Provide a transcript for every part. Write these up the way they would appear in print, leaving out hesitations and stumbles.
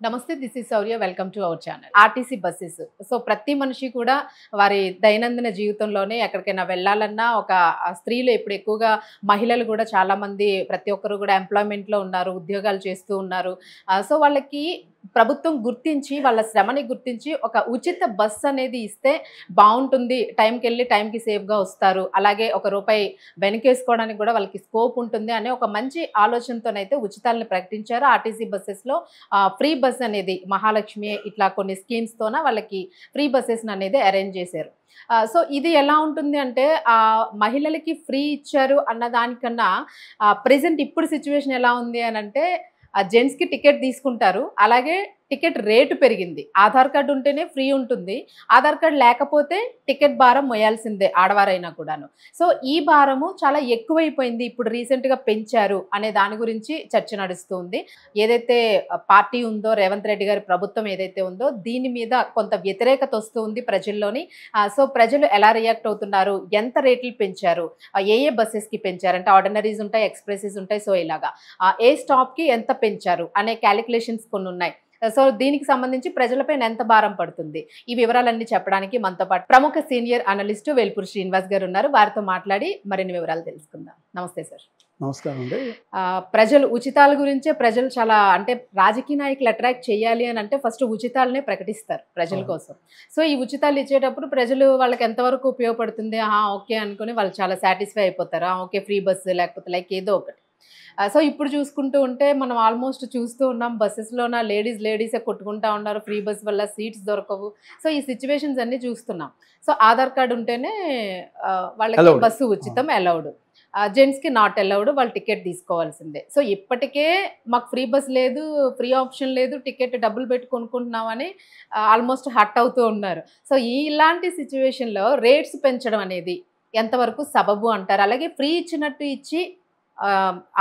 నమస్తే, this is Shaurya. Welcome to our channel. RTC buses. So ప్రతి మనిషి కూడా వారి దైనందిన జీవితంలోనే ఎక్కడికైనా వెళ్ళాలన్నా ఒక స్త్రీలు ఇప్పుడు ఎక్కువగా మహిళలు కూడా చాలా మంది ప్రతి ఒక్కరు కూడా ఎంప్లాయ్మెంట్లో ఉన్నారు, ఉద్యోగాలు చేస్తూ ఉన్నారు. సో వాళ్ళకి ప్రభుత్వం గుర్తించి వాళ్ళ శ్రమని గుర్తించి ఒక ఉచిత బస్ అనేది ఇస్తే బాగుంటుంది, టైంకి వెళ్ళి టైంకి సేఫ్గా వస్తారు, అలాగే ₹1 వెనకేసుకోవడానికి కూడా వాళ్ళకి స్కోప్ ఉంటుంది అనే ఒక మంచి ఆలోచనతోనైతే ఉచితాలను ప్రకటించారు. ఆర్టీసీ బస్సెస్లో ఫ్రీ బస్ అనేది మహాలక్ష్మి ఇట్లా కొన్ని స్కీమ్స్తోన వాళ్ళకి ఫ్రీ బస్సెస్ అనేది అరేంజ్ చేశారు. సో ఇది ఎలా ఉంటుంది అంటే మహిళలకి ఫ్రీ ఇచ్చారు అన్న దానికన్నా ప్రెజెంట్ ఇప్పుడు సిచ్యువేషన్ ఎలా ఉంది అని అంటే జెంట్స్కి టికెట్ తీసుకుంటారు, అలాగే టికెట్ రేటు పెరిగింది. ఆధార్ కార్డు ఉంటేనే ఫ్రీ ఉంటుంది, ఆధార్ కార్డు లేకపోతే టికెట్ భారం మోయాల్సిందే ఆడవారైనా కూడాను. సో ఈ భారము చాలా ఎక్కువైపోయింది, ఇప్పుడు రీసెంట్గా పెంచారు అనే దాని గురించి చర్చ నడుస్తుంది. ఏదైతే పార్టీ ఉందో, రేవంత్ రెడ్డి గారి ప్రభుత్వం ఏదైతే ఉందో దీని మీద కొంత వ్యతిరేకత వస్తూ ఉంది ప్రజల్లోని. సో ప్రజలు ఎలా రియాక్ట్ అవుతున్నారు, ఎంత రేట్లు పెంచారు, ఏ బస్సెస్కి పెంచారు అంటే ఆర్డినరీస్ ఉంటాయి, ఎక్స్ప్రెసెస్ ఉంటాయి, సో ఇలాగా ఏ స్టాప్కి ఎంత పెంచారు అనే క్యాలిక్యులేషన్స్ కొన్ని ఉన్నాయి. సో దీనికి సంబంధించి ప్రజలపైన ఎంత భారం పడుతుంది, ఈ వివరాలన్నీ చెప్పడానికి మనతో పాటు ప్రముఖ సీనియర్ అనలిస్టు వేల్పూరి శ్రీనివాస్ గారు ఉన్నారు. వారితో మాట్లాడి మరిన్ని వివరాలు తెలుసుకుందాం. నమస్తే సార్. నమస్కారం అండి. ప్రజలు ఉచితాల గురించే ప్రజలు చాలా అంటే రాజకీయ నాయకులు అట్రాక్ట్ చేయాలి అని అంటే ఫస్ట్ ఉచితాలనే ప్రకటిస్తారు ప్రజల కోసం. సో ఈ ఉచితాలు ఇచ్చేటప్పుడు ప్రజలు వాళ్ళకి ఎంతవరకు ఉపయోగపడుతుంది, ఓకే అనుకుని వాళ్ళు చాలా సాటిస్ఫై అయిపోతారు. ఓకే ఫ్రీ బస్సు లేకపోతే లైక్ ఏదో ఒకటి. సో ఇప్పుడు చూసుకుంటూ ఉంటే మనం ఆల్మోస్ట్ చూస్తూ ఉన్నాం, బస్సెస్లోన లేడీసే కొట్టుకుంటా ఉన్నారు, ఫ్రీ బస్ వల్ల సీట్స్ దొరకవు. సో ఈ సిచ్యువేషన్స్ అన్నీ చూస్తున్నాం. సో ఆధార్ కార్డు ఉంటేనే వాళ్ళకి బస్సు ఉచితం అలౌడ్, జెంట్స్కి నాట్ అలౌడ్, వాళ్ళు టికెట్ తీసుకోవాల్సిందే. సో ఇప్పటికే మాకు ఫ్రీ బస్ లేదు, ఫ్రీ ఆప్షన్ లేదు, టికెట్ డబ్బులు పెట్టి కొనుక్కుంటున్నామని ఆల్మోస్ట్ హట్ అవుతూ ఉన్నారు. సో ఇలాంటి సిచ్యువేషన్లో రేట్స్ పెంచడం అనేది ఎంతవరకు సబబు అంటారు? అలాగే ఫ్రీ ఇచ్చినట్టు ఇచ్చి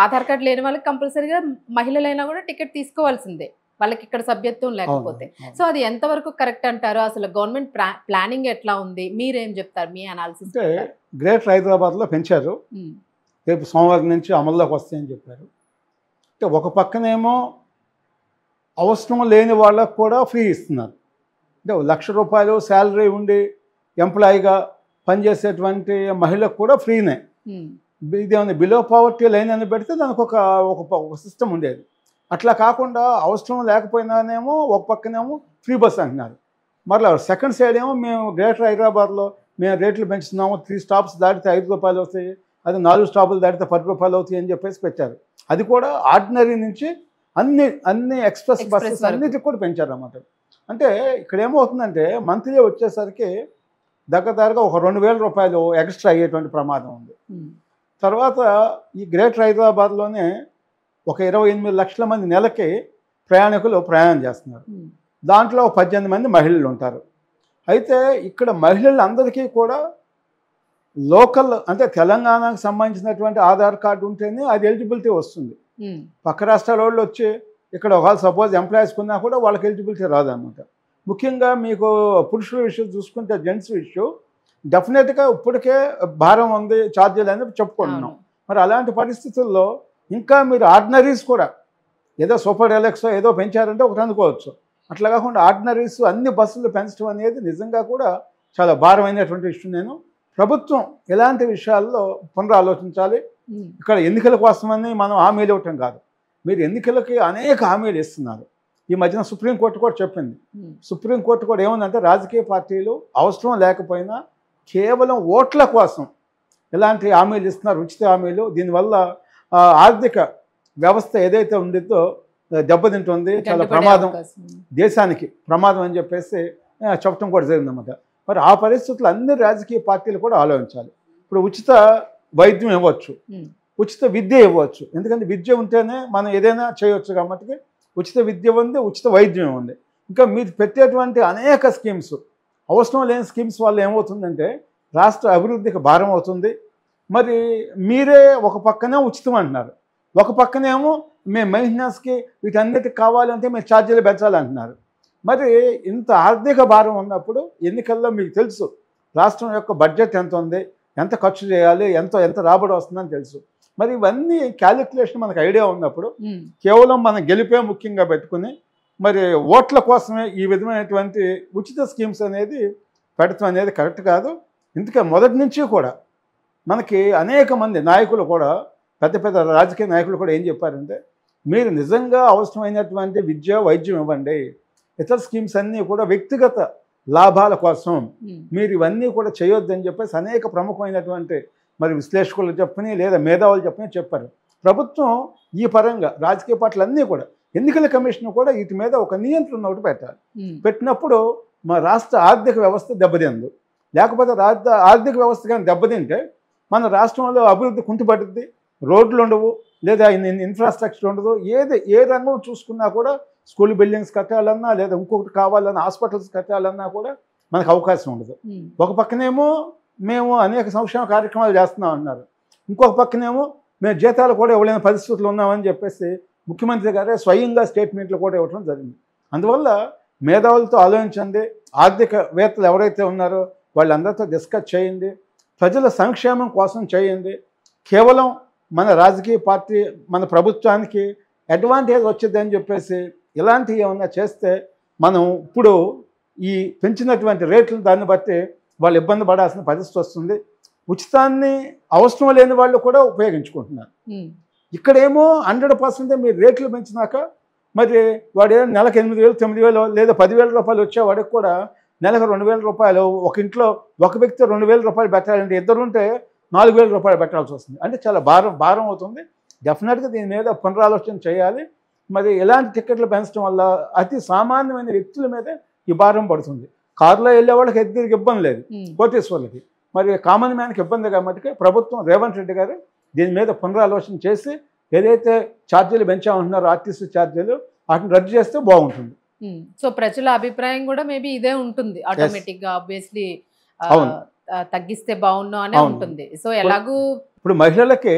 ఆధార్ కార్డు లేని వాళ్ళకి కంపల్సరీగా మహిళలైనా కూడా టికెట్ తీసుకోవాల్సిందే, వాళ్ళకి ఇక్కడ సభ్యత్వం లేకపోతే. సో అది ఎంతవరకు కరెక్ట్ అంటారు? అసలు గవర్నమెంట్ ప్లానింగ్ ఎట్లా ఉంది, మీరేం చెప్తారు, మీ అనాలిసిస్? గ్రేటర్ హైదరాబాద్లో పెంచారు, రేపు సోమవారం నుంచి అమల్లోకి వస్తాయని చెప్పారు. అంటే ఒక పక్కనేమో అవసరం లేని వాళ్ళకు కూడా ఫ్రీ ఇస్తున్నారు. అంటే ₹1,00,000 శాలరీ ఉండి ఎంప్లాయీగా పనిచేసేటువంటి మహిళకు కూడా ఫ్రీనే. ఇదేమన్నా బిలో పావర్టీ లైన్ అని పెడితే దానికి ఒక సిస్టమ్ ఉండేది. అట్లా కాకుండా అవసరం లేకపోయినానేమో ఒక పక్కనేమో ఫ్రీ బస్ అంటున్నారు. మరలా సెకండ్ సైడ్ ఏమో మేము గ్రేటర్ హైదరాబాద్లో మేము రేట్లు పెంచుతున్నాము, 3 స్టాప్స్ దాటితే ₹5 అవుతాయి, అది 4 స్టాపులు దాటితే ₹10 అవుతాయి అని చెప్పేసి పెట్టారు. అది కూడా ఆర్డినరీ నుంచి అన్ని ఎక్స్ప్రెస్ బస్సెస్ అన్నిటికి కూడా పెంచారు అన్నమాట. అంటే ఇక్కడ ఏమవుతుందంటే మంత్లీ వచ్చేసరికి దగ్గరగా ఒక ₹2,000 ఎక్స్ట్రా అయ్యేటువంటి ప్రమాదం ఉంది. తర్వాత ఈ గ్రేటర్ హైదరాబాద్లోనే ఒక 28 లక్షల మంది నెలకి ప్రయాణికులు ప్రయాణం చేస్తున్నారు. దాంట్లో 18 మంది మహిళలు ఉంటారు. అయితే ఇక్కడ మహిళలందరికీ కూడా లోకల్ అంటే తెలంగాణకు సంబంధించినటువంటి ఆధార్ కార్డు ఉంటేనే అది ఎలిజిబిలిటీ వస్తుంది. పక్క రాష్ట్రాల వాళ్ళు వచ్చి ఇక్కడ ఒకవేళ సపోజ్ ఎంప్లాయీస్ ఉన్నా కూడా వాళ్ళకి ఎలిజిబిలిటీ రాదన్నమాట. ముఖ్యంగా మీకు పురుషుల విషయం చూసుకుంటే జెంట్స్ విషయం డెఫినెట్గా ఇప్పటికే భారం ఉంది, ఛార్జీలు అనేది చెప్పుకుంటున్నాం. మరి అలాంటి పరిస్థితుల్లో ఇంకా మీరు ఆర్డినరీస్ కూడా ఏదో సూపర్ డెలక్సో ఏదో పెంచారంటే ఒకటి అనుకోవచ్చు. అట్లా కాకుండా ఆర్డినరీస్ అన్ని బస్సులు పెంచడం అనేది నిజంగా కూడా చాలా భారమైనటువంటి విషయం. నేను ప్రభుత్వం ఎలాంటి విషయాల్లో పునరాలోచించాలి. ఇక్కడ ఎన్నికల కోసమని మనం హామీలు ఇవ్వటం కాదు, మీరు ఎన్నికలకి అనేక హామీలు ఇస్తున్నారు. ఈ మధ్యన సుప్రీంకోర్టు కూడా చెప్పింది. సుప్రీంకోర్టు కూడా ఏముందంటే రాజకీయ పార్టీలు అవసరం లేకపోయినా కేవలం ఓట్ల కోసం ఎలాంటి హామీలు ఇస్తున్నారు, ఉచిత హామీలు. దీనివల్ల ఆర్థిక వ్యవస్థ ఏదైతే ఉండిద్దో దెబ్బతింటుంది, చాలా ప్రమాదం, దేశానికి ప్రమాదం అని చెప్పేసి చెప్పడం కూడా జరిగిందన్నమాట. మరి ఆ పరిస్థితులు అన్ని రాజకీయ పార్టీలు కూడా ఆలోచించాలి. ఇప్పుడు ఉచిత వైద్యం ఇవ్వచ్చు, ఉచిత విద్య ఇవ్వచ్చు, ఎందుకంటే విద్య ఉంటేనే మనం ఏదైనా చేయవచ్చు. కాబట్టి ఉచిత విద్య ఉంది, ఉచిత వైద్యం ఉంది. ఇంకా మీరు పెట్టేటువంటి అనేక స్కీమ్స్ అవసరం లేని స్కీమ్స్ వల్ల ఏమవుతుందంటే రాష్ట్ర అభివృద్ధికి భారం అవుతుంది. మరి మీరే ఒక పక్కనే ఉచితం అంటున్నారు, ఒక పక్కనేమో మేము మెయింటెనెన్స్కి వీటన్నిటికి కావాలంటే మేము ఛార్జీలు పెంచాలంటున్నారు. మరి ఇంత ఆర్థిక భారం ఉన్నప్పుడు ఎన్నికల్లో మీకు తెలుసు రాష్ట్రం యొక్క బడ్జెట్ ఎంత ఉంది, ఎంత ఖర్చు చేయాలి, ఎంత రాబడి వస్తుందని తెలుసు. మరి ఇవన్నీ క్యాలిక్యులేషన్ మనకు ఐడియా ఉన్నప్పుడు కేవలం మన గెలిపే ముఖ్యంగా పెట్టుకుని మరి ఓట్ల కోసమే ఈ విధమైనటువంటి ఉచిత స్కీమ్స్ అనేది పెడతాం అనేది కరెక్ట్ కాదు. ఎందుకంటే మొదటి నుంచి కూడా మనకి అనేక మంది నాయకులు కూడా పెద్ద పెద్ద రాజకీయ నాయకులు కూడా ఏం చెప్పారంటే, మీరు నిజంగా అవసరమైనటువంటి విద్య వైద్యం ఇవ్వండి, ఇతర స్కీమ్స్ అన్నీ కూడా వ్యక్తిగత లాభాల కోసం మీరు ఇవన్నీ కూడా చేయొద్దని చెప్పేసి అనేక ప్రముఖమైనటువంటి మరి విశ్లేషకులు చెప్పని లేదా మేధావులు చెప్పని చెప్పారు. ప్రభుత్వం ఈ పరంగా రాజకీయ పార్టీలు అన్నీ కూడా ఎన్నికల కమిషన్ కూడా వీటి మీద ఒక నియంత్రణ ఒకటి పెట్టాలి. పెట్టినప్పుడు మా రాష్ట్ర ఆర్థిక వ్యవస్థ దెబ్బతిందు. లేకపోతే ఆర్థిక వ్యవస్థ కానీ దెబ్బతింటే మన రాష్ట్రంలో అభివృద్ధి కుంటుపడుద్ది, రోడ్లు ఉండవు, లేదా ఇన్ఫ్రాస్ట్రక్చర్ ఉండదు. ఏ రంగం చూసుకున్నా కూడా స్కూల్ బిల్డింగ్స్ కట్టాలన్నా లేదా ఇంకొకటి కావాలన్నా హాస్పిటల్స్ కట్టాలన్నా కూడా మనకు అవకాశం ఉండదు. ఒక పక్కనేమో మేము అనేక సంక్షేమ కార్యక్రమాలు చేస్తున్నాం అన్నారు, ఇంకొక పక్కనేమో మేము జీతాలు కూడా ఇవ్వలేని పరిస్థితులు ఉన్నామని చెప్పేసి ముఖ్యమంత్రి గారే స్వయంగా స్టేట్మెంట్లు కూడా ఇవ్వడం జరిగింది. అందువల్ల మేధావులతో ఆలోచించండి, ఆర్థికవేత్తలు ఎవరైతే ఉన్నారో వాళ్ళందరితో డిస్కస్ చేయండి, ప్రజల సంక్షేమం కోసం చేయండి. కేవలం మన రాజకీయ పార్టీ మన ప్రభుత్వానికి అడ్వాంటేజ్ వచ్చిందని చెప్పేసి ఇలాంటివి ఏమన్నా చేస్తే మనం ఇప్పుడు ఈ పెంచినటువంటి రేట్లు దాన్ని బట్టి వాళ్ళు ఇబ్బంది పడాల్సిన పరిస్థితి వస్తుంది. ఉచితాన్ని అవసరం లేని వాళ్ళు కూడా ఉపయోగించుకుంటున్నారు. ఇక్కడేమో 100% మీరు రేట్లు పెంచినాక మరి వాడు నెలకు 8,000 9,000 లేదా 10,000 రూపాయలు వచ్చేవాడికి కూడా నెలకు 2,000 రూపాయలు, ఒక ఇంట్లో ఒక వ్యక్తి 2,000 రూపాయలు పెట్టాలంటే ఇద్దరు ఉంటే 4,000 రూపాయలు పెట్టాల్సి వస్తుంది. అంటే చాలా భారం అవుతుంది. డెఫినెట్గా దీని మీద పునరాలోచన చేయాలి. మరి ఎలాంటి టికెట్లు పెంచడం వల్ల అతి సామాన్యమైన వ్యక్తుల మీదే ఈ భారం పడుతుంది. కారులో వెళ్ళే వాళ్ళకి ఎదురుకి ఇబ్బంది లేదు, కోటేశ్వర్లకి. మరి కామన్ మ్యాన్కి ఇబ్బంది కాబట్టి ప్రభుత్వం రేవంత్ రెడ్డి గారు దీని మీద పునరాలోచన చేసి ఏదైతే ఛార్జీలు పెంచామంటున్నారో ఆర్టీసీ ఛార్జీలు వాటిని రద్దు చేస్తే బాగుంటుంది. సో ప్రజల అభిప్రాయం కూడా మేబీ ఇదే ఉంటుంది, ఆటోమేటిక్ గా ఆబ్వియస్లీ తగ్గిస్తే బాగుండు అనే ఉంటుంది. సో ఎలాగూ ఇప్పుడు మహిళలకి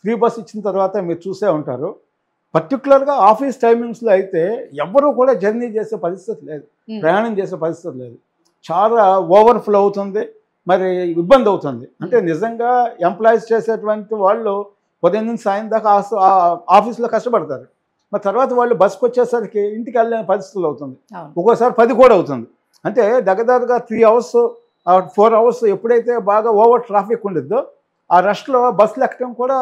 ఫ్రీ బస్ ఇచ్చిన తర్వాత మీరు చూసే ఉంటారు, పర్టికులర్గా ఆఫీస్ టైమింగ్స్లో అయితే ఎవరు కూడా జర్నీ చేసే పరిస్థితి లేదు, ప్రయాణం చేసే పరిస్థితి లేదు. చాలా ఓవర్ఫ్లో అవుతుంది, మరి ఇబ్బంది అవుతుంది. అంటే నిజంగా ఎంప్లాయీస్ చేసేటువంటి వాళ్ళు ఉదయం నుంచి సాయం దాకా ఆఫీస్లో కష్టపడతారు. మరి తర్వాత వాళ్ళు బస్కి వచ్చేసరికి ఇంటికి వెళ్ళలేని పరిస్థితులు అవుతుంది. ఒక్కోసారి 10 కూడా అవుతుంది. అంటే దగ్గరగా 3 hours 4 hours ఎప్పుడైతే బాగా ఓవర్ ట్రాఫిక్ ఉండిద్దో ఆ రష్లో బస్సులు ఎక్కడం కూడా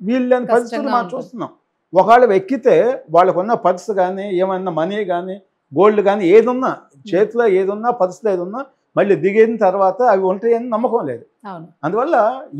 వీలు లేని పరిస్థితులు మనం చూస్తున్నాం. ఒకవేళ ఎక్కితే వాళ్ళకు ఉన్న పర్స్ కానీ ఏమన్నా మనీ కానీ గోల్డ్ కానీ ఏదున్నా చేతిలో ఏదున్నా పర్సులో ఏదున్నా మళ్ళీ దిగిన తర్వాత అవి ఉంటాయని నమ్మకం లేదు. అందువల్ల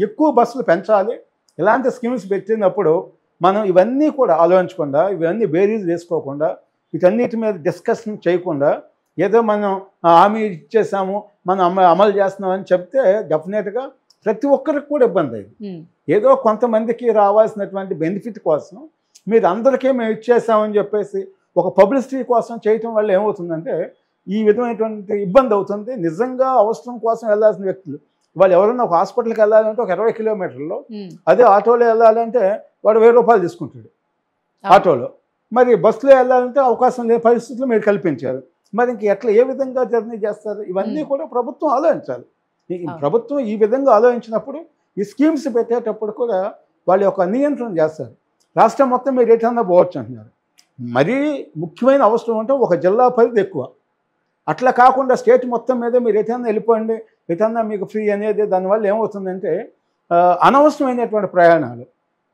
ఎక్కువ బస్సులు పెంచాలి. ఇలాంటి స్కీమ్స్ పెట్టినప్పుడు మనం ఇవన్నీ కూడా ఆలోచించకుండా, ఇవన్నీ బేరీజ్ వేసుకోకుండా, వీటన్నిటి మీద డిస్కషన్ చేయకుండా ఏదో మనం హామీ ఇచ్చేసాము మనం అమలు చేస్తున్నామని చెప్తే డెఫినెట్గా ప్రతి ఒక్కరికి కూడా ఇబ్బంది అయింది. ఏదో కొంతమందికి రావాల్సినటువంటి బెనిఫిట్ కోసం మీరు అందరికీ మేము ఇచ్చేసామని చెప్పేసి ఒక పబ్లిసిటీ కోసం చేయటం వల్ల ఏమవుతుందంటే ఈ విధమైనటువంటి ఇబ్బంది అవుతుంది. నిజంగా అవసరం కోసం వెళ్ళాల్సిన వ్యక్తులు వాళ్ళు ఎవరైనా ఒక హాస్పిటల్కి వెళ్ళాలంటే ఒక 20 కిలోమీటర్లో, అదే ఆటోలో వెళ్ళాలంటే వాడు 1000 రూపాయలు తీసుకుంటాడు ఆటోలో. మరి బస్సులో వెళ్ళాలంటే అవకాశం లేని పరిస్థితులు మీరు కల్పించారు. మరి ఇంక ఎట్లా ఏ విధంగా జర్నీ చేస్తారు? ఇవన్నీ కూడా ప్రభుత్వం ఆలోచించాలి. ప్రభుత్వం ఈ విధంగా ఆలోచించినప్పుడు ఈ స్కీమ్స్ పెట్టేటప్పుడు కూడా వాళ్ళు ఒక నియంత్రణ చేస్తారు. రాష్ట్రం మొత్తం మీరు ఎటన్నా పోవచ్చు అంటున్నారు. మరీ ముఖ్యమైన అవసరం అంటే ఒక జిల్లా పరిధి ఎక్కువ, అట్లా కాకుండా స్టేట్ మొత్తం మీద మీరు ఎటన్నా వెళ్ళిపోండి, ఎటన్నా మీకు ఫ్రీ అనేది. దానివల్ల ఏమవుతుందంటే అనవసరమైనటువంటి ప్రయాణాలు,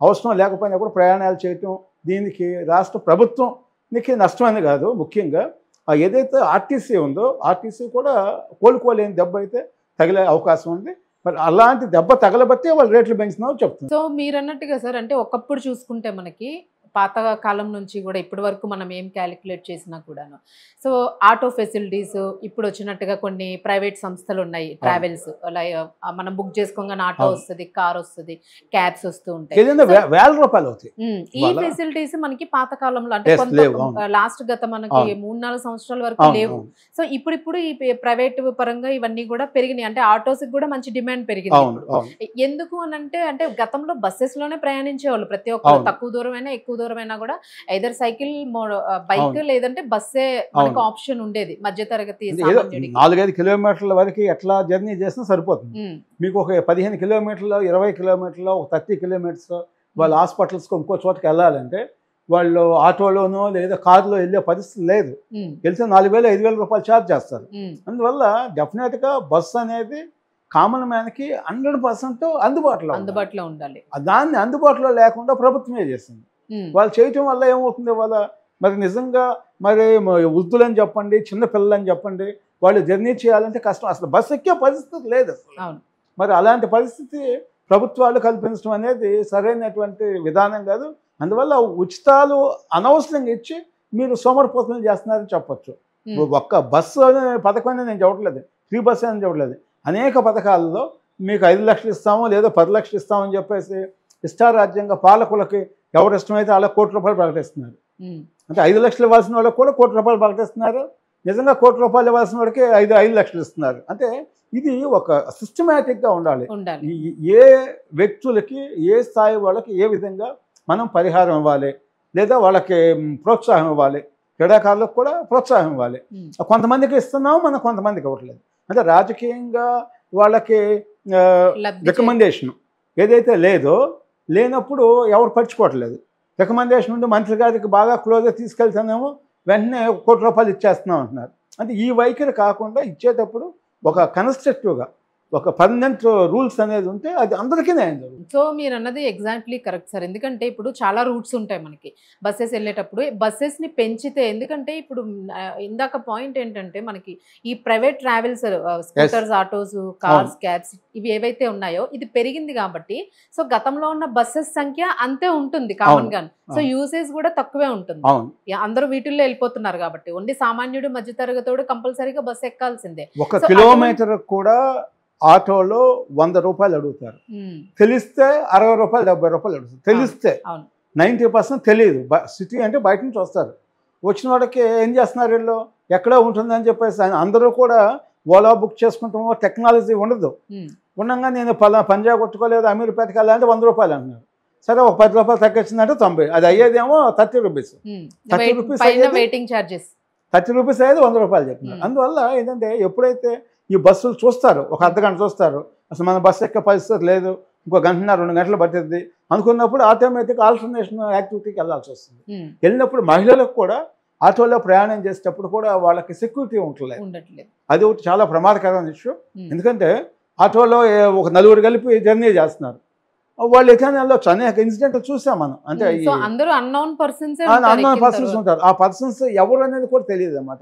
అవసరం లేకపోయినా కూడా ప్రయాణాలు చేయటం, దీనికి రాష్ట్ర ప్రభుత్వానికి నష్టమని కాదు, ముఖ్యంగా ఏదైతే ఆర్టీసీ ఉందో ఆర్టీసీ కూడా కోలుకోలేని దెబ్బ అయితే తగిలే అవకాశం ఉంది. మరి అలాంటి దెబ్బ తగలబట్టే వాళ్ళు రేట్లు పెంచుతున్నామని చెప్తున్నారు. సో మీరు అన్నట్టుగా సార్, అంటే ఒకప్పుడు చూసుకుంటే మనకి పాత కాలం నుంచి కూడా ఇప్పటి వరకు మనం ఏం క్యాలిక్యులేట్ చేసినా కూడాను, సో ఆటో ఫెసిలిటీస్ ఇప్పుడు వచ్చినట్టుగా కొన్ని ప్రైవేట్ సంస్థలు ఉన్నాయి, ట్రావెల్స్ మనం బుక్ చేసుకోగానే ఆటో వస్తుంది, కార్ వస్తుంది, క్యాబ్స్ వస్తూ ఉంటాయి, వేల రూపాయలు అవుతాయి. ఈ ఫెసిలిటీస్ మనకి పాత కాలంలో అంటే కొంత లాస్ట్ గత మనకి 3-4 సంవత్సరాల వరకు లేవు. సో ఇప్పుడు ఈ ప్రైవేట్ పరంగా ఇవన్నీ కూడా పెరిగినాయి. అంటే ఆటోస్ కూడా మంచి డిమాండ్ పెరిగింది. ఎందుకు అని అంటే గతంలో బస్సెస్ లోనే ప్రయాణించేవాళ్ళు ప్రతి ఒక్కరు, తక్కువ దూరం అయినా ఎక్కువ దూరమైనా కూడా ఐదర్ సైకిల్, బైక్ లేదంటే బస్సే మనకు ఆప్షన్ ఉండేది. మధ్య తరగతి 4-5 కిలోమీటర్ల వరకు ఎట్లా జర్నీ చేసినా సరిపోతుంది. మీకు ఒక 15 కిలోమీటర్లు, 20 కిలోమీటర్లు, ఒక 30 కిలోమీటర్స్ వాళ్ళ హాస్పిటల్స్కి ఇంకో చోటకి వెళ్ళాలంటే వాళ్ళు ఆటోలోనో లేదా కారులో వెళ్ళే పరిస్థితి లేదు. వెళ్తే 4,000 5,000 రూపాయలు ఛార్జ్ చేస్తారు. అందువల్ల డెఫినెట్గా బస్సు అనేది కామన్ మ్యాన్కి 100% అందుబాటులో ఉండాలి. దాన్ని అందుబాటులో లేకుండా ప్రభుత్వమే చేసింది. వాళ్ళు చేయటం వల్ల ఏమవుతుంది, వాళ్ళ మరి నిజంగా మరి వృద్ధులని చెప్పండి, చిన్నపిల్లలని చెప్పండి, వాళ్ళు జర్నీ చేయాలంటే కష్టం. అసలు బస్సు ఎక్కే పరిస్థితి లేదు అసలు. మరి అలాంటి పరిస్థితి ప్రభుత్వాలు కల్పించడం అనేది సరైనటువంటి విధానం కాదు. అందువల్ల ఉచితాలు అనవసరంగా ఇచ్చి మీరు సోమరిపోతులు చేస్తున్నారని చెప్పొచ్చు. ఒక్క బస్సు అనే పథకం నేను చెప్పట్లేదు, ఫ్రీ బస్సు అని చెప్పట్లేదు. అనేక పథకాలలో మీకు 5 లక్షలు ఇస్తాము లేదా 10 లక్షలు ఇస్తామని చెప్పేసి ఇష్టారాజ్యంగా పాలకులకి ఎవరు ఇష్టమైతే వాళ్ళకి ₹1,00,00,000 ప్రకటిస్తున్నారు. అంటే 5 లక్షలు ఇవ్వాల్సిన వాళ్ళకి కూడా ₹1,00,00,000 ప్రకటిస్తున్నారు. నిజంగా ₹1,00,00,000 ఇవ్వాల్సిన వాడికి 5 లక్షలు ఇస్తున్నారు. అంటే ఇది ఒక సిస్టమేటిక్గా ఉండాలి. ఏ వ్యక్తులకి ఏ స్థాయి వాళ్ళకి ఏ విధంగా మనం పరిహారం ఇవ్వాలి లేదా వాళ్ళకి ప్రోత్సాహం ఇవ్వాలి. క్రీడాకారులకు కూడా ప్రోత్సాహం ఇవ్వాలి. కొంతమందికి ఇస్తున్నాము, మనం కొంతమందికి ఇవ్వట్లేదు. అంటే రాజకీయంగా వాళ్ళకి రికమెండేషన్ ఏదైతే లేనప్పుడు ఎవరు పట్టించుకోవట్లేదు. రికమెండేషన్ ఉండి మంత్రి గారికి బాగా క్లోజ్గా తీసుకెళ్తానేమో వెంటనే ₹1,00,00,000 ఇచ్చేస్తున్నాం అంటున్నారు. అంటే ఈ వైఖరి కాకుండా ఇచ్చేటప్పుడు ఒక కన్స్ట్రక్టివ్గా ఒక పర్మనెంట్ రూల్స్ అనేది ఉంటే అది అందరికీ న్యాయం జరుగుతుంది. సో మీరు అన్నది ఎగ్జాక్ట్లీ కరెక్ట్ సార్. ఎందుకంటే ఇప్పుడు చాలా రూట్స్ ఉంటాయి మనకి బస్సెస్ వెళ్ళేటప్పుడు. బస్సెస్ని పెంచితే, ఎందుకంటే ఇప్పుడు ఇందాక పాయింట్ ఏంటంటే మనకి ఈ private travels scooters, autos, cars, cabs ఇవి ఏవైతే ఉన్నాయో ఇది పెరిగింది కాబట్టి సో గతంలో ఉన్న బస్సెస్ సంఖ్య అంతే ఉంటుంది కామన్ గా. సో యూసేజ్ కూడా తక్కువే ఉంటుంది. అందరూ వీటిల్లో వెళ్ళిపోతున్నారు కాబట్టి ఓన్లీ సామాన్యుడు మధ్యతరగతోడు కంపల్సరీగా బస్సు ఎక్కాల్సిందే. 1 కిలోమీటర్ కూడా ఆటోలో ₹100 అడుగుతారు. తెలిస్తే ₹60 ₹70 అడుగుతారు. తెలిస్తే 90% తెలియదు. సిటీ అంటే బయట నుంచి వస్తారు. వచ్చిన వాడికి ఏం చేస్తున్నారు, వీళ్ళు ఎక్కడో ఉంటుందని చెప్పేసి అందరూ కూడా ఓలా బుక్ చేసుకుంటామో టెక్నాలజీ ఉండదు. ఉండగా నేను పంజాబ్ కొట్టుకోలేదు అమీర్పేటకి వెళ్ళాలంటే ₹100 అంటున్నారు. సరే ఒక ₹10 తగ్గించిందంటే 90. అది అయ్యేదేమో ₹30. ₹30 అయ్యేది ₹100 చెప్తున్నారు. అందువల్ల ఏంటంటే ఎప్పుడైతే ఈ బస్సులు చూస్తారు, ఒక అర్ధగంట చూస్తారు, అసలు మన బస్సు ఎక్కే పరిస్థితి లేదు, ఇంకో 1.5-2 గంటలు పట్టింది అనుకున్నప్పుడు ఆటోమేటిక్ ఆల్టర్నేషన్ యాక్టివిటీకి వెళ్ళాల్సి వస్తుంది. వెళ్ళినప్పుడు మహిళలకు కూడా ఆటోలో ప్రయాణం చేసేటప్పుడు కూడా వాళ్ళకి సెక్యూరిటీ ఉండట్లేదు. అది ఒకటి చాలా ప్రమాదకరమైన ఇష్యూ. ఎందుకంటే ఆటోలో ఒక 4 కలిపి జర్నీ చేస్తున్నారు. వాళ్ళు ఎట్లా వెళ్ళొచ్చు, అనేక ఇన్సిడెంట్లు చూసాం మనం. అంటే అన్నోన్ పర్సన్స్ ఉంటారు. ఆ పర్సన్స్ ఎవరు అనేది కూడా తెలియదు అన్నమాట.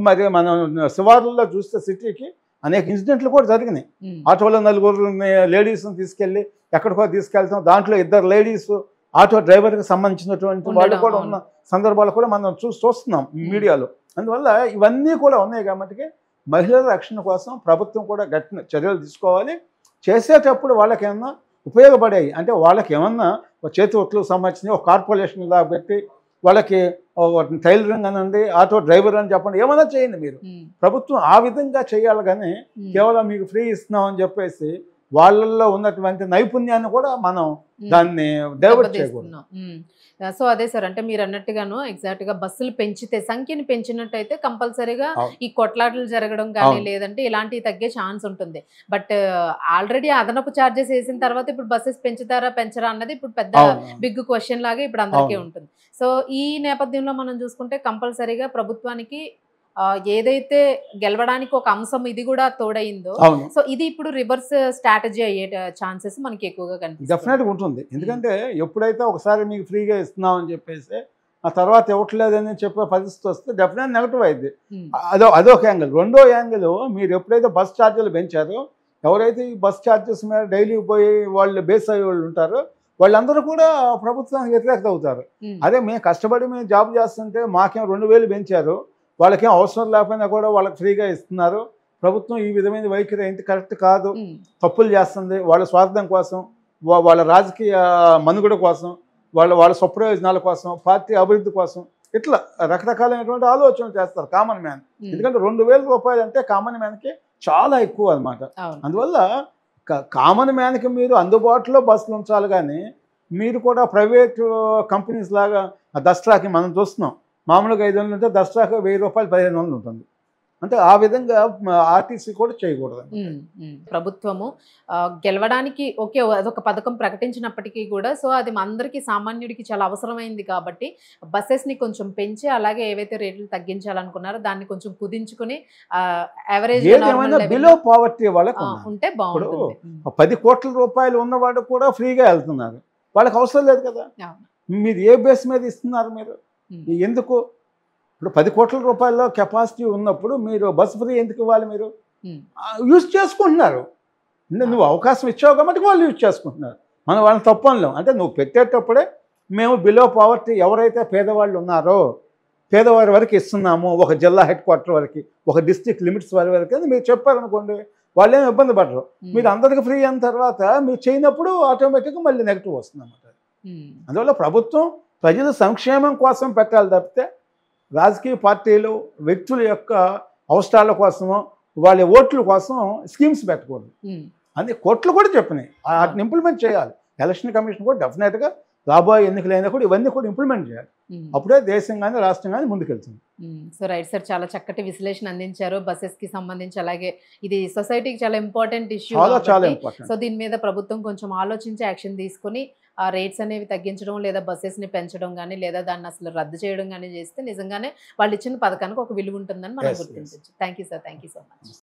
మరి మనం శివార్లలో చూస్తే సిటీకి అనేక ఇన్సిడెంట్లు కూడా జరిగినాయి. ఆటోలో 4 లేడీస్ని తీసుకెళ్ళి ఎక్కడికో తీసుకెళ్తాం, దాంట్లో 2 లేడీస్ ఆటో డ్రైవర్కి సంబంధించినటువంటి వాళ్ళు కూడా ఉన్న సందర్భాలు కూడా మనం చూస్తున్నాం మీడియాలో. అందువల్ల ఇవన్నీ కూడా ఉన్నాయి కాబట్టి మహిళల రక్షణ కోసం ప్రభుత్వం కూడా గట్టిన చర్యలు తీసుకోవాలి. చేసేటప్పుడు వాళ్ళకి ఏమన్నా ఉపయోగపడాయి అంటే వాళ్ళకి ఏమన్నా చేతి వృత్తులకు సంబంధించిన ఒక కార్పొరేషన్ ఇలా పెట్టి వాళ్ళకి టైలరింగ్ అనండి, ఆటో డ్రైవర్ అని చెప్పండి, ఏమైనా చేయండి మీరు. ప్రభుత్వం ఆ విధంగా చేయాలి కానీ కేవలం మీకు ఫ్రీ ఇస్తున్నాం అని చెప్పేసి వాళ్ళల్లో ఉన్నటువంటి నైపుణ్యాన్ని కూడా మనం దాన్ని డైవర్ట్ చేయకూడదు. సో అదే సార్, అంటే మీరు అన్నట్టుగాను ఎగ్జాక్ట్గా బస్సులు పెంచితే, సంఖ్యని పెంచినట్టయితే కంపల్సరీగా ఈ కొట్లాటలు జరగడం కానీ లేదంటే ఇలాంటివి తగ్గే ఛాన్స్ ఉంటుంది. బట్ ఆల్రెడీ అదనపు ఛార్జెస్ వేసిన తర్వాత ఇప్పుడు బస్సెస్ పెంచుతారా పెంచరా అన్నది ఇప్పుడు పెద్ద బిగ్ క్వశ్చన్ లాగా ఇప్పుడు అందరికీ ఉంటుంది. సో ఈ నేపథ్యంలో మనం చూసుకుంటే కంపల్సరీగా ప్రభుత్వానికి ఏదైతే గెలవడానికి ఒక అంశం ఇది కూడా తోడైందో, సో ఇది ఇప్పుడు రివర్స్ స్ట్రాటజీ అయ్యే ఛాన్సెస్ మనకి ఎక్కువగా కనిపిస్తుంది. డెఫినెట్గా ఉంటుంది. ఎందుకంటే ఎప్పుడైతే ఒకసారి మీకు ఫ్రీగా ఇస్తున్నాం అని చెప్పేసి ఆ తర్వాత ఇవ్వట్లేదని చెప్పే పరిస్థితి వస్తే డెఫినెట్ నెగటివ్ అయింది. అదొక యాంగిల్. రెండో యాంగిల్, మీరు ఎప్పుడైతే బస్ ఛార్జీలు పెంచారో, ఎవరైతే ఈ బస్ ఛార్జెస్ మీద డైలీ పోయి వాళ్ళు బేస్ అయ్యే వాళ్ళు ఉంటారో వాళ్ళందరూ కూడా ప్రభుత్వానికి వ్యతిరేకత అవుతారు. అదే మేము కష్టపడి మేము జాబ్ చేస్తుంటే మాకేం 2,000 పెంచారు, వాళ్ళకేం అవసరం లేకపోయినా కూడా వాళ్ళకి ఫ్రీగా ఇస్తున్నారు. ప్రభుత్వం ఈ విధమైన వైఖరి ఏంటి కరెక్ట్ కాదు, తప్పులు చేస్తుంది. వాళ్ళ స్వార్థం కోసం, వాళ్ళ రాజకీయ మనుగడ కోసం, వాళ్ళ స్వప్రయోజనాల కోసం, పార్టీ అభివృద్ధి కోసం ఇట్లా రకరకాలైనటువంటి ఆలోచనలు చేస్తారు కామన్ మ్యాన్. ఎందుకంటే ₹2,000 అంటే కామన్ మ్యాన్కి చాలా ఎక్కువ అనమాట. అందువల్ల కామన్ మ్యాన్కి మీరు అందుబాటులో బస్సులు ఉంచాలి కానీ మీరు కూడా ప్రైవేటు కంపెనీస్ లాగా దసరాకి మనం చూస్తున్నాం, మామూలుగా 500 ఉంటే దసరాకి ₹1,000 1,500 ఉంటుంది. అంటే ఆ విధంగా ఆర్టీసీ కూడా చేయకూడదు. ప్రభుత్వము గెలవడానికి ఓకే అదొక పథకం ప్రకటించినప్పటికీ కూడా సో అది అందరికీ సామాన్యుడికి చాలా అవసరమైంది కాబట్టి బస్సెస్ని కొంచెం పెంచి అలాగే ఏవైతే రేట్లు తగ్గించాలనుకున్నారో దాన్ని కొంచెం కుదించుకుని యావరేజ్ ఏదేమైనా బిలో పావర్టీ వాళ్ళకు ఉన్నారు. ఉంటే బాగుంటుంది. 10 కోట్ల రూపాయలు ఉన్నవాడు కూడా ఫ్రీగా వెళ్తున్నారు, వాళ్ళకి అవసరం లేదు కదా. అవును. మీరు ఏ బేస్ మీద ఇస్తున్నారు మీరు? ఎందుకు ఇప్పుడు 10 కోట్ల రూపాయల్లో కెపాసిటీ ఉన్నప్పుడు మీరు బస్ ఫ్రీ ఎందుకు ఇవ్వాలి? మీరు యూజ్ చేసుకుంటున్నారు, అంటే నువ్వు అవకాశం ఇచ్చావు కాబట్టి వాళ్ళు యూజ్ చేసుకుంటున్నారు. మనం వాళ్ళని తప్పనలేం. అంటే నువ్వు పెట్టేటప్పుడే మేము బిలో పావర్టీ ఎవరైతే పేదవాళ్ళు ఉన్నారో పేదవారి వరకు ఇస్తున్నాము, ఒక జిల్లా హెడ్ క్వార్టర్ వరకు, ఒక డిస్ట్రిక్ట్ లిమిట్స్ వారి వరకు అని మీరు చెప్పారనుకోండి, వాళ్ళు ఏమి ఇబ్బంది పడరు. మీరు అందరికి ఫ్రీ అయిన తర్వాత మీరు చేయనప్పుడు ఆటోమేటిక్గా మళ్ళీ నెగిటివ్ వస్తుంది అన్నమాట. అందువల్ల ప్రభుత్వం ప్రజల సంక్షేమం కోసం పెట్టాలి తప్పితే రాజకీయ పార్టీలు వ్యక్తుల యొక్క అవసరాల కోసమో వాళ్ళ ఓట్ల కోసం స్కీమ్స్ పెట్టకూడదు. అన్ని కోర్టులు కూడా చెప్పినాయి, వాటిని ఇంప్లిమెంట్ చేయాలి. ఎలక్షన్ కమిషన్ కూడా డెఫినెట్గా రాబోయే ఎన్నికలైనా కూడా ఇవన్నీ కూడా ఇంప్లిమెంట్ చేయాలి. అప్పుడే దేశం కానీ రాష్ట్రం కానీ ముందుకెళ్తుంది. సో రైట్ సార్, చాలా చక్కటి విశ్లేషణ అందించారు బస్సెస్ కి సంబంధించి. అలాగే ఇది సొసైటీకి చాలా ఇంపార్టెంట్ ఇష్యూ, చాలా ఇంపార్టెంట్. సో దీని మీద ప్రభుత్వం కొంచెం ఆలోచించి యాక్షన్ తీసుకుని ఆ రేట్స్ అనేవి తగ్గించడం లేదా బస్సెస్ని పెంచడం కానీ లేదా దాన్ని అసలు రద్దు చేయడం కానీ చేస్తే నిజంగానే వాళ్ళు ఇచ్చిన పథకానికి ఒక విలువ ఉంటుందని మనం గుర్తించవచ్చు. Thank you sir, thank you so much.